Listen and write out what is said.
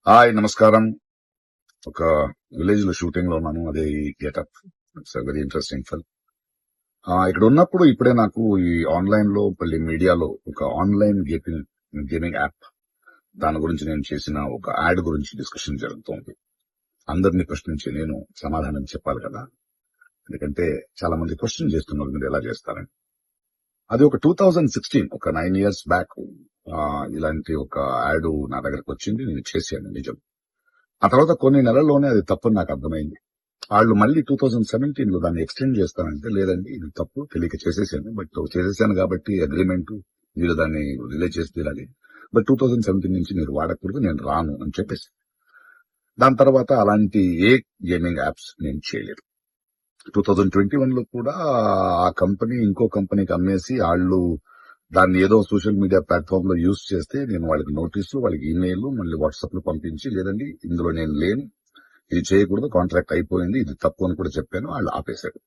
Hi, నమస్కారం. ఒక village లో షూటింగ్ లో ఉన్నాను. అదే ఈ getup. It's very interesting film. ఇక్కడ ఉన్నప్పుడు ఇప్పుడే నాకు ఈ ఆన్లైన్ లో మళ్ళీ మీడియాలో ఒక ఆన్లైన్ గేమింగ్ యాప్ దాని గురించి నేను చేసిన ఒక యాడ్ గురించి డిస్కషన్ జరుగుతోంది. అందరినీ ప్రశ్నించి నేను సమాధానం చెప్పాలి కదా, ఎందుకంటే చాలా మంది క్వశ్చన్ చేస్తున్నారు మీరు ఎలా చేస్తారని. అది ఒక 2016, ఒక 9 years బ్యాక్ ఇలాంటి ఒక యాడ్ నా దగ్గరకు వచ్చింది. నేను చేశాను, నిజం. ఆ తర్వాత కొన్ని నెలల్లోనే అది తప్పని నాకు అర్థమైంది. వాళ్ళు మళ్ళీ 2017 లో దాన్ని ఎక్స్టెండ్ చేస్తానంటే, లేదండి ఇది తప్పు, తెలియక చేసేసాను, బట్ చేసేసాను కాబట్టి అగ్రిమెంట్, మీరు దాన్ని రిలే చేసి తీరాలి, బట్ 2017 నుంచి మీరు వాడకూడదు, నేను రాను అని చెప్పేసి. దాని తర్వాత అలాంటి ఏ గేమింగ్ యాప్స్ నేను చేయలేదు. 2021 లో కూడా ఆ కంపెనీ ఇంకో కంపెనీకి అమ్మేసి వాళ్ళు దాన్ని ఏదో సోషల్ మీడియా ప్లాట్ఫామ్ లో యూజ్ చేస్తే నేను వాళ్ళకి నోటీసులు, వాళ్ళకి ఈమెయిల్, మళ్ళీ వాట్సాప్ లో పంపించి, లేదండి ఇందులో నేను లేను, ఇది చేయకూడదు, కాంట్రాక్ట్ అయిపోయింది, ఇది తప్పు అని కూడా చెప్పాను. వాళ్ళు ఆపేశారు.